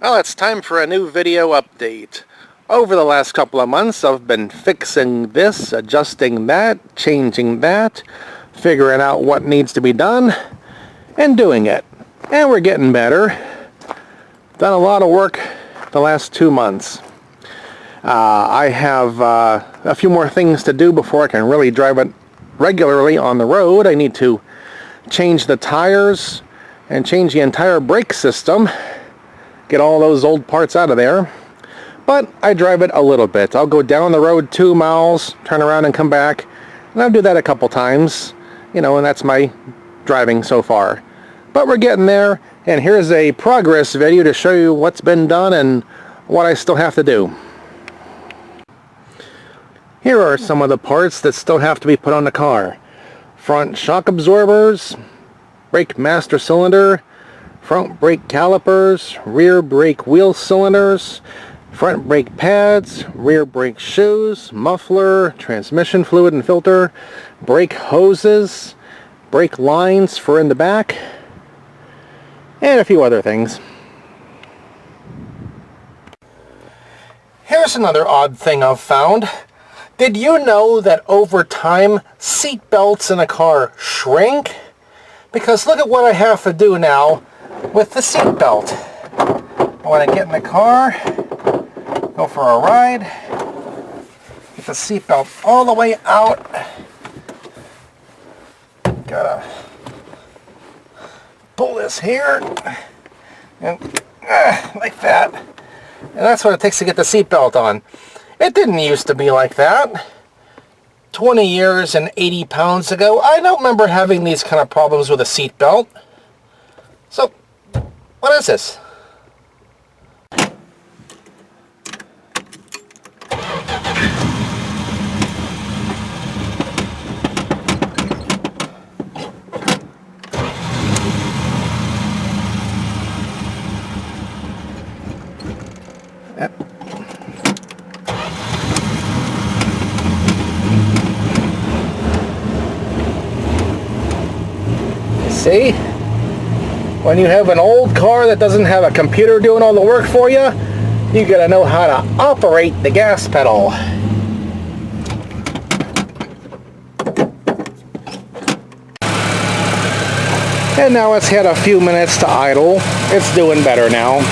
Well, it's time for a new video update. Over the last couple of months, I've been fixing this, adjusting that, changing that, figuring out what needs to be done, and doing it. And we're getting better. Done a lot of work the last 2 months. I have a few more things to do before I can really drive it regularly on the road. I need to change the tires and change the entire brake system. Get all those old parts out of there. But I drive it a little bit. I'll go down the road 2 miles, turn around and come back. And I'll do that a couple times. And that's my driving so far. But we're getting there. And here's a progress video to show you what's been done and what I still have to do. Here are some of the parts that still have to be put on the car. Front shock absorbers, brake master cylinder, front brake calipers, rear brake wheel cylinders, front brake pads, rear brake shoes, muffler, transmission fluid and filter, brake hoses, brake lines for in the back, and a few other things. Here's another odd thing I've found. Did you know that over time, seat belts in a car shrink? Because look at what I have to do now with the seat belt. I want to get in the car, go for a ride, get the seat belt all the way out. Gotta pull this here, and like that. And that's what it takes to get the seat belt on. It didn't used to be like that. 20 years and 80 pounds ago, I don't remember having these kind of problems with a seat belt. So, what is this? See? When you have an old car that doesn't have a computer doing all the work for you, you gotta know how to operate the gas pedal. And now it's had a few minutes to idle. It's doing better now.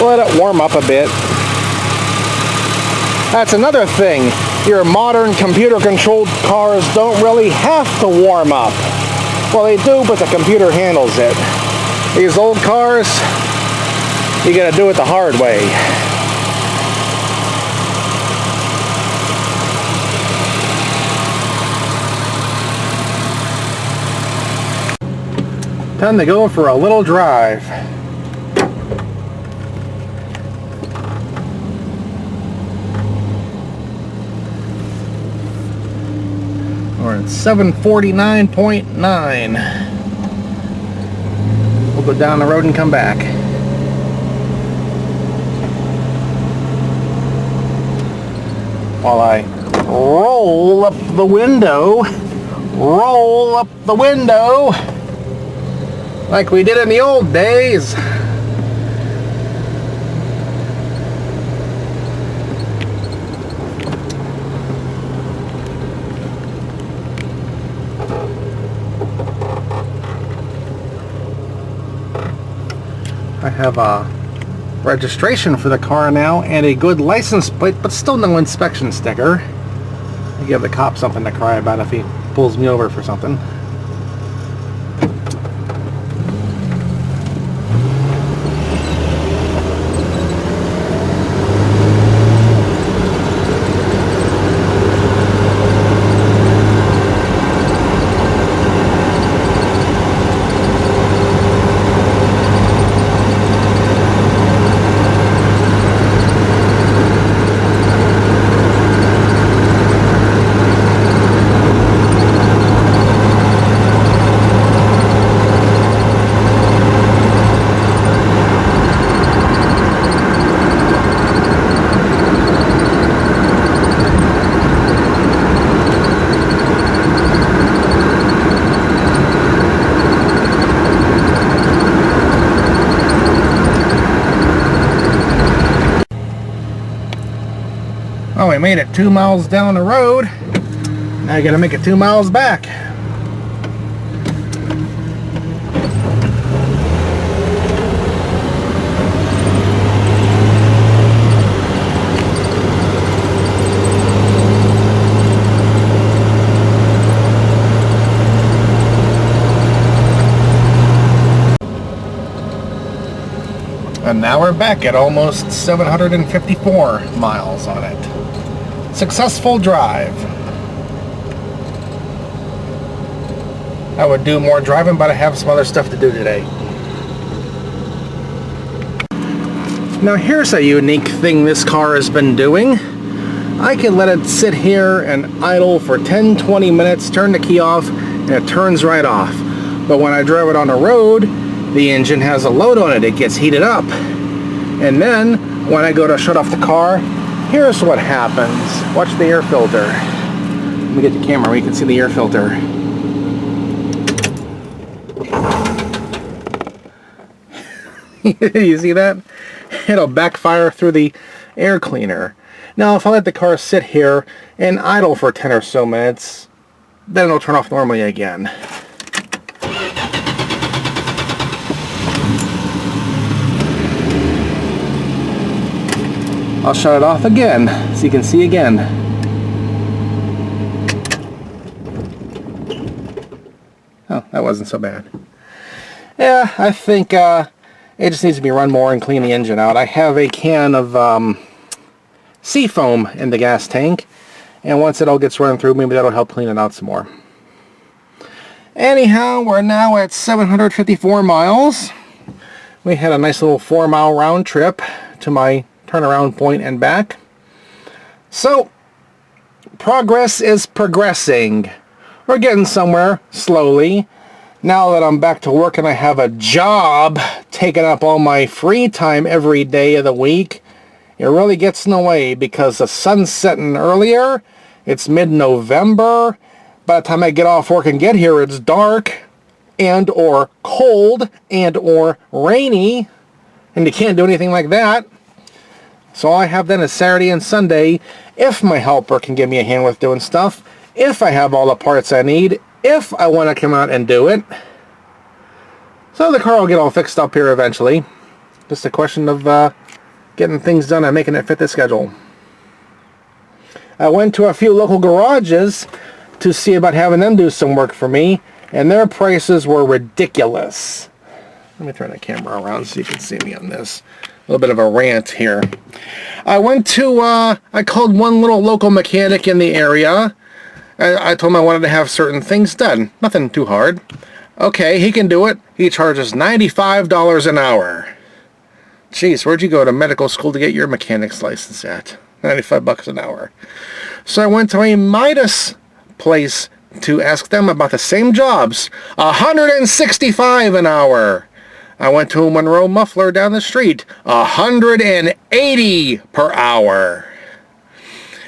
Let it warm up a bit. That's another thing. Your modern computer-controlled cars don't really have to warm up. Well, they do, but the computer handles it. These old cars, you gotta do it the hard way. Time to go for a little drive. We're at 749.9. We'll go down the road and come back. While I roll up the window, like we did in the old days. I have a registration for the car now and a good license plate, but still no inspection sticker. I give the cop something to cry about if he pulls me over for something. Well, we made it 2 miles down the road. Now I gotta make it 2 miles back. And now we're back at almost 754 miles on it. Successful drive. I would do more driving, but I have some other stuff to do today. Now here's a unique thing this car has been doing. I can let it sit here and idle for 10-20 minutes, turn the key off, and it turns right off. But when I drive it on the road, the engine has a load on it. It gets heated up. And then, when I go to shut off the car, here's what happens. Watch the air filter. Let me get the camera where you can see the air filter. You see that? It'll backfire through the air cleaner. Now, if I let the car sit here and idle for 10 or so minutes, then it'll turn off normally again. I'll shut it off again, so you can see again. Oh, that wasn't so bad. Yeah, I think it just needs to be run more and clean the engine out. I have a can of seafoam in the gas tank, and once it all gets run through, maybe that'll help clean it out some more. Anyhow, we're now at 754 miles. We had a nice little 4-mile round trip to my turnaround point and back. So, progress is progressing. We're getting somewhere, slowly. Now that I'm back to work and I have a job taking up all my free time every day of the week, it really gets in the way because the sun's setting earlier. It's mid-November. By the time I get off work and get here, it's dark and or cold and or rainy, and you can't do anything like that. So all I have then is Saturday and Sunday, if my helper can give me a hand with doing stuff, if I have all the parts I need, if I want to come out and do it. So the car will get all fixed up here eventually. Just a question of getting things done and making it fit the schedule. I went to a few local garages to see about having them do some work for me, and their prices were ridiculous. Let me turn the camera around so you can see me on this. A little bit of a rant here. I went to, I called one little local mechanic in the area. I told him I wanted to have certain things done. Nothing too hard. Okay, he can do it. He charges $95 an hour. Jeez, where'd you go to medical school to get your mechanic's license at? 95 bucks an hour. So I went to a Midas place to ask them about the same jobs. $165 an hour. I went to a Monroe Muffler down the street, $180 per hour.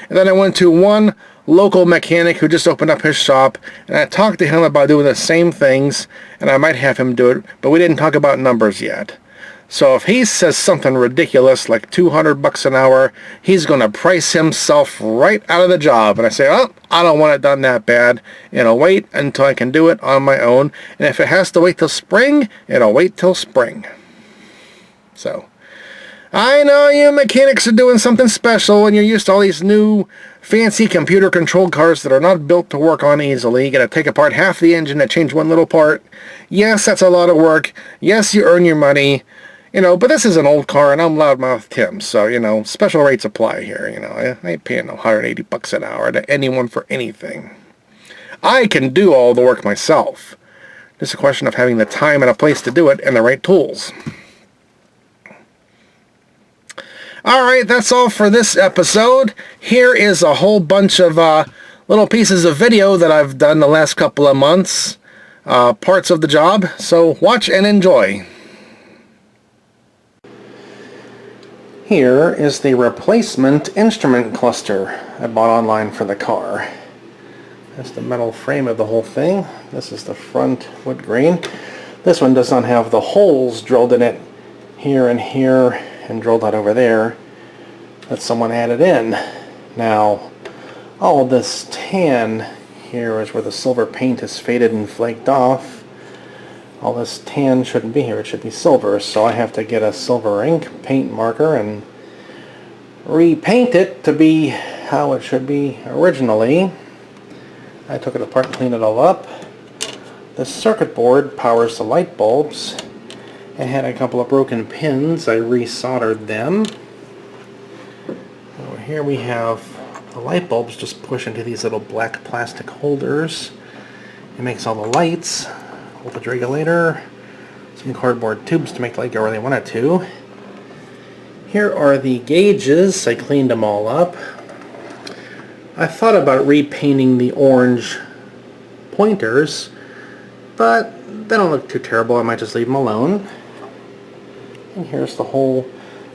And then I went to one local mechanic who just opened up his shop, and I talked to him about doing the same things, and I might have him do it, but we didn't talk about numbers yet. So if he says something ridiculous like 200 bucks an hour, he's going to price himself right out of the job. And I say, oh, I don't want it done that bad. It'll wait until I can do it on my own. And if it has to wait till spring, it'll wait till spring. So, I know you mechanics are doing something special and you're used to all these new fancy computer-controlled cars that are not built to work on easily. You got to take apart half the engine to change one little part. Yes, that's a lot of work. Yes, you earn your money. You know, but this is an old car, and I'm Loudmouth Tim, so, you know, special rates apply here, you know. I ain't paying 180 bucks an hour to anyone for anything. I can do all the work myself. It's a question of having the time and a place to do it and the right tools. Alright, that's all for this episode. Here is a whole bunch of little pieces of video that I've done the last couple of months. Parts of the job, so watch and enjoy. Here is the replacement instrument cluster I bought online for the car. That's the metal frame of the whole thing. This is the front wood grain. This one does not have the holes drilled in it here and here and drilled out over there that someone added in. Now, all this tan here is where the silver paint is faded and flaked off. All this tan shouldn't be here, it should be silver, so I have to get a silver ink paint marker and repaint it to be how it should be originally. I took it apart and cleaned it all up. The circuit board powers the light bulbs. It had a couple of broken pins. I resoldered them. Over here we have the light bulbs just push into these little black plastic holders. It makes all the lights, voltage regulator, some cardboard tubes to make the light go where they want it to. Here are the gauges. I cleaned them all up. I thought about repainting the orange pointers, but they don't look too terrible. I might just leave them alone. And here's the whole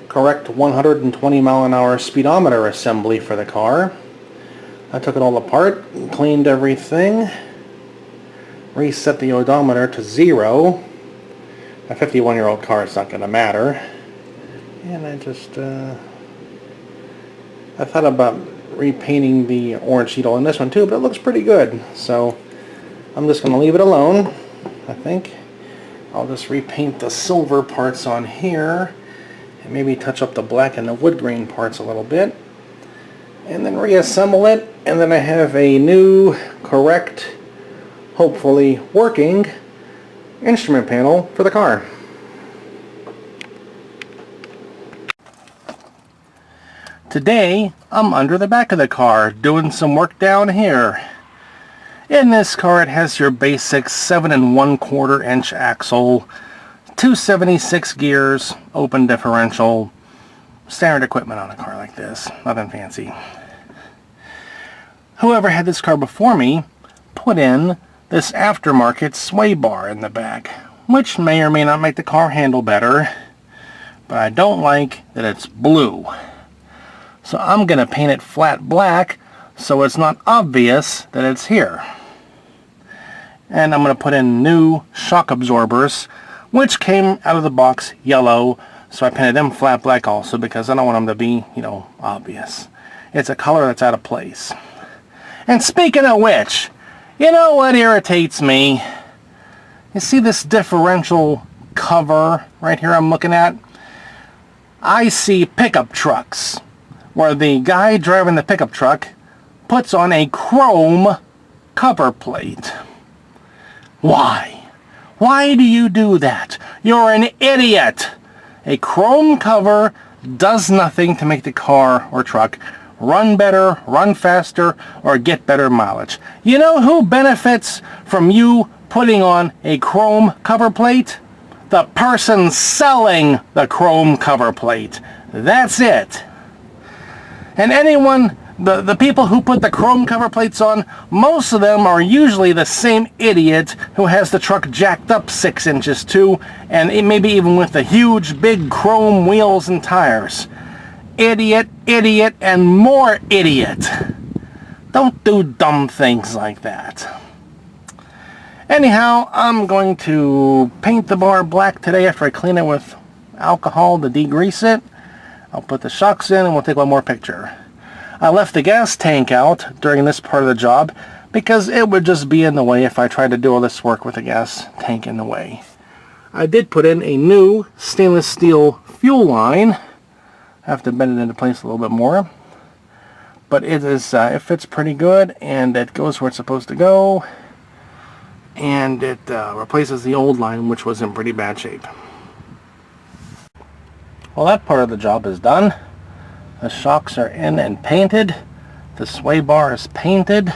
correct 120 mile an hour speedometer assembly for the car. I took it all apart, cleaned everything, reset the odometer to 0. A 51-year-old car, it's not going to matter. And I thought about repainting the orange needle in this one too, but it looks pretty good. So I'm just going to leave it alone, I think. I'll just repaint the silver parts on here and maybe touch up the black and the wood grain parts a little bit. And then reassemble it, and then I have a new, correct, hopefully working instrument panel for the car. Today, I'm under the back of the car doing some work down here. In this car, it has your basic 7 1/4 inch axle, 276 gears, open differential, standard equipment on a car like this, nothing fancy. Whoever had this car before me put in this aftermarket sway bar in the back, which may or may not make the car handle better, but I don't like that it's blue. So I'm going to paint it flat black so it's not obvious that it's here. And I'm going to put in new shock absorbers, which came out of the box yellow, so I painted them flat black also because I don't want them to be, obvious. It's a color that's out of place. And speaking of which, you know what irritates me? You see this differential cover right here I'm looking at? I see pickup trucks where the guy driving the pickup truck puts on a chrome cover plate. Why? Why do you do that? You're an idiot! A chrome cover does nothing to make the car or truck run better, run faster, or get better mileage. You know who benefits from you putting on a chrome cover plate? The person selling the chrome cover plate. That's it. And anyone, the people who put the chrome cover plates on, most of them are usually the same idiot who has the truck jacked up 6 inches too, and maybe even with the huge big chrome wheels and tires. Idiot, idiot, and more idiot. Don't do dumb things like that. Anyhow, I'm going to paint the bar black today after I clean it with alcohol to degrease it. I'll put the shocks in and we'll take one more picture. I left the gas tank out during this part of the job because it would just be in the way if I tried to do all this work with the gas tank in the way. I did put in a new stainless steel fuel line. I have to bend it into place a little bit more. But it fits pretty good, and it goes where it's supposed to go. And it replaces the old line, which was in pretty bad shape. Well, that part of the job is done. The shocks are in and painted. The sway bar is painted.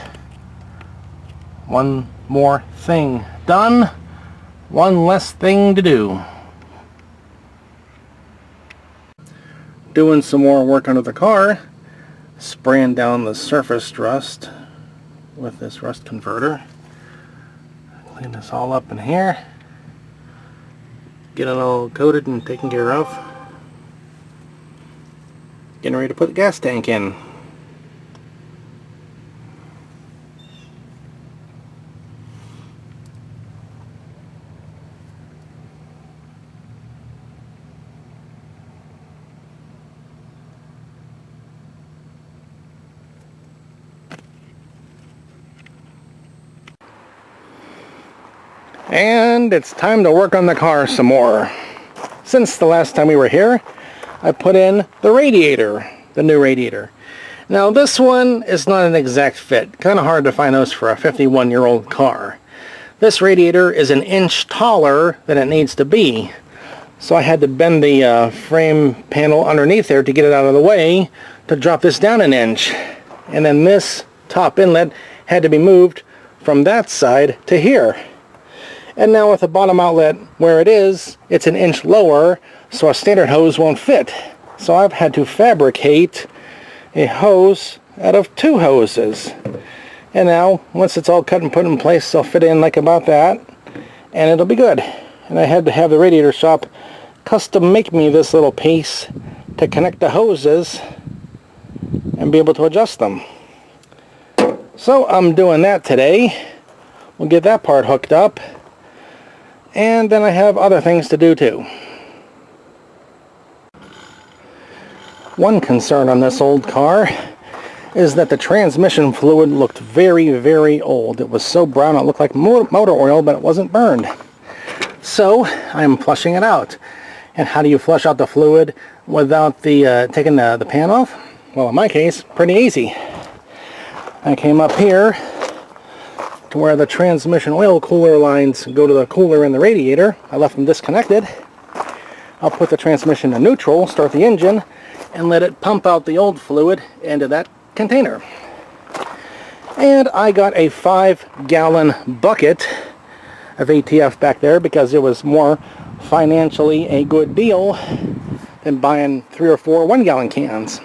One more thing done. One less thing to do. Doing some more work under the car. Spraying down the surface rust with this rust converter. Clean this all up in here. Get it all coated and taken care of. Getting ready to put the gas tank in. And it's time to work on the car some more. Since the last time we were here, I put in the radiator, the new radiator. Now this one is not an exact fit. Kind of hard to find those for a 51-year-old car. This radiator is an inch taller than it needs to be. So I had to bend the frame panel underneath there to get it out of the way to drop this down an inch. And then this top inlet had to be moved from that side to here. And now with the bottom outlet where it is, it's an inch lower, so a standard hose won't fit. So I've had to fabricate a hose out of two hoses. And now, once it's all cut and put in place, it'll fit in like about that, and it'll be good. And I had to have the radiator shop custom make me this little piece to connect the hoses and be able to adjust them. So I'm doing that today. We'll get that part hooked up. And then I have other things to do too. One concern on this old car is that the transmission fluid looked very, very old. It was so brown it looked like motor oil, but it wasn't burned. So I'm flushing it out. And how do you flush out the fluid without taking the pan off? Well, in my case, pretty easy. I came up here to where the transmission oil cooler lines go to the cooler in the radiator. I left them disconnected. I'll put the transmission in neutral, start the engine, and let it pump out the old fluid into that container. And I got a 5-gallon bucket of ATF back there because it was more financially a good deal than buying 3 or 4 1-gallon cans.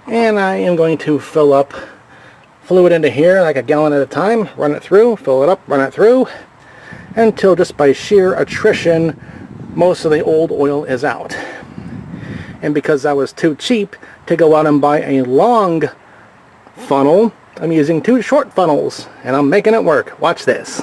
And I am going to fill up fluid into here like a gallon at a time, run it through, fill it up, run it through, until just by sheer attrition most of the old oil is out. And because I was too cheap to go out and buy a long funnel, I'm using 2 short funnels, and I'm making it work. Watch this.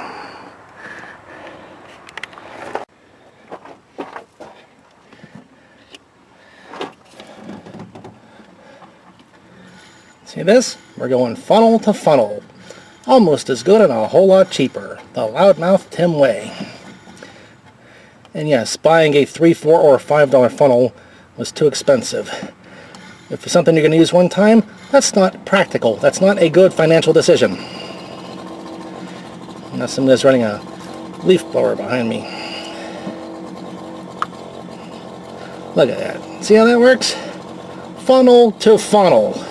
See this? We're going funnel to funnel. Almost as good and a whole lot cheaper. The loudmouth Tim way. And yes, buying a $3, $4, or $5 funnel was too expensive. If it's something you're going to use one time, that's not practical. That's not a good financial decision. Now somebody's running a leaf blower behind me. Look at that. See how that works? Funnel to funnel.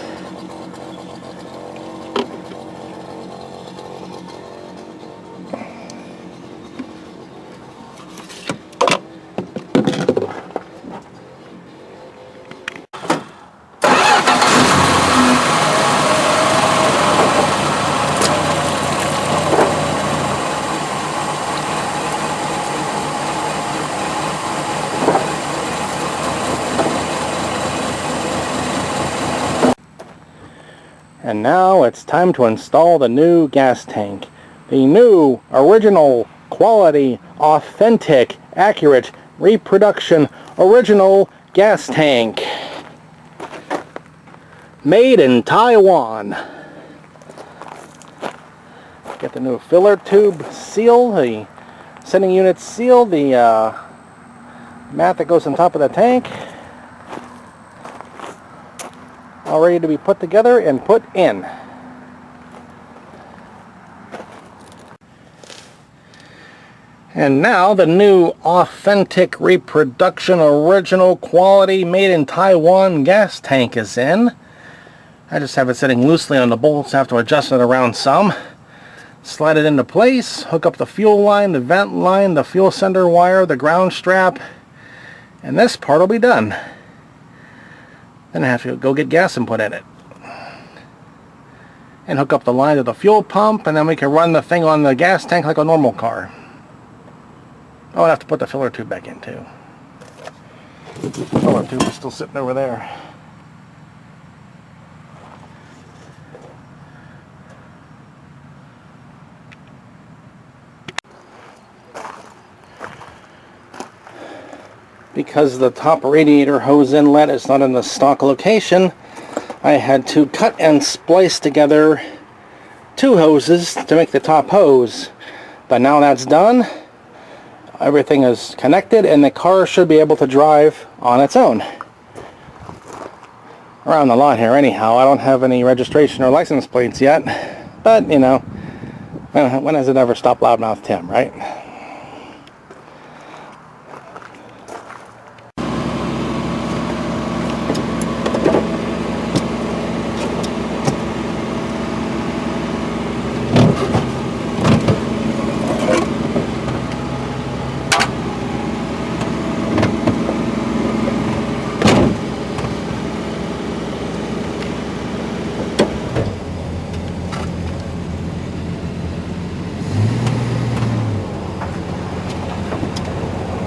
And now it's time to install the new gas tank. The new, original, quality, authentic, accurate, reproduction, original gas tank. Made in Taiwan. Get the new filler tube seal, the sending unit seal, the mat that goes on top of the tank. All ready to be put together and put in. And now the new authentic reproduction original quality made in Taiwan gas tank is in. I just have it sitting loosely on the bolts. I have to adjust it around some. Slide it into place, hook up the fuel line, the vent line, the fuel sender wire, the ground strap, and this part will be done. Then I have to go get gas and put in it. And hook up the line to the fuel pump, and then we can run the thing on the gas tank like a normal car. Oh, I have to put the filler tube back in too. The filler tube is still sitting over there. Because the top radiator hose inlet is not in the stock location, I had to cut and splice together 2 hoses to make the top hose. But now that's done, everything is connected and the car should be able to drive on its own. Around the lot here anyhow. I don't have any registration or license plates yet, but you know, when has it ever stopped Loudmouth Tim, right?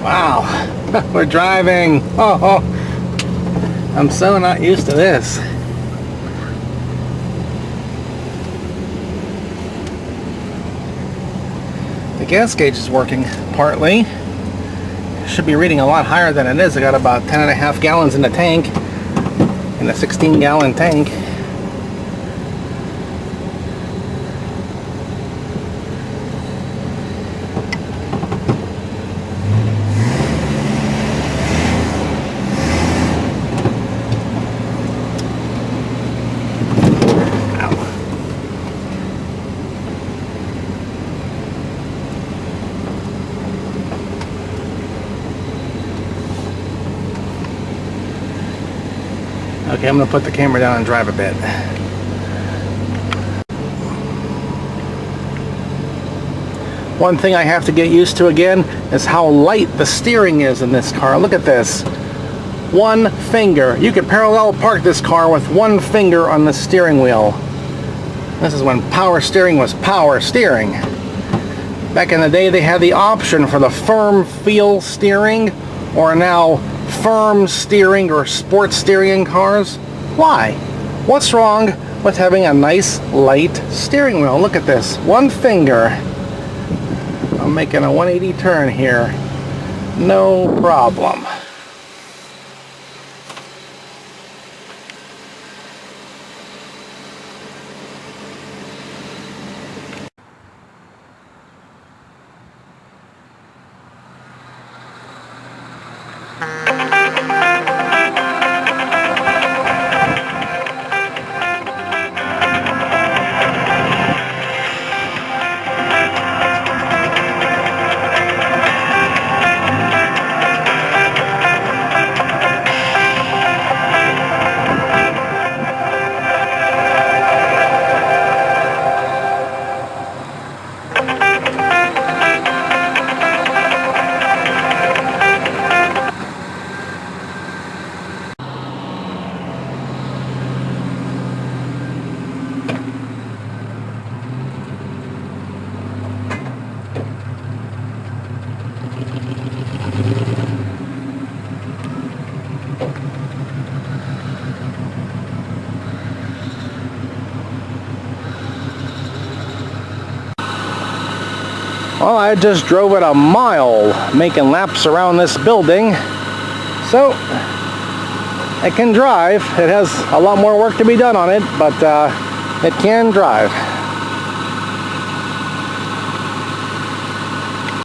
Wow, we're driving. Oh, I'm so not used to this. The gas gauge is working partly. Should be reading a lot higher than it is. I got about 10.5 gallons in the tank, in a 16-gallon tank. Okay, I'm going to put the camera down and drive a bit. One thing I have to get used to again is how light the steering is in this car. Look at this. One finger. You could parallel park this car with one finger on the steering wheel. This is when power steering was power steering. Back in the day they had the option for the firm feel steering, or now firm steering or sports steering in cars. Why? What's wrong with having a nice light steering wheel? Look at this. One finger. I'm making a 180 turn here. No problem. Well, I just drove it a mile making laps around this building, so it can drive. It has a lot more work to be done on it, but it can drive.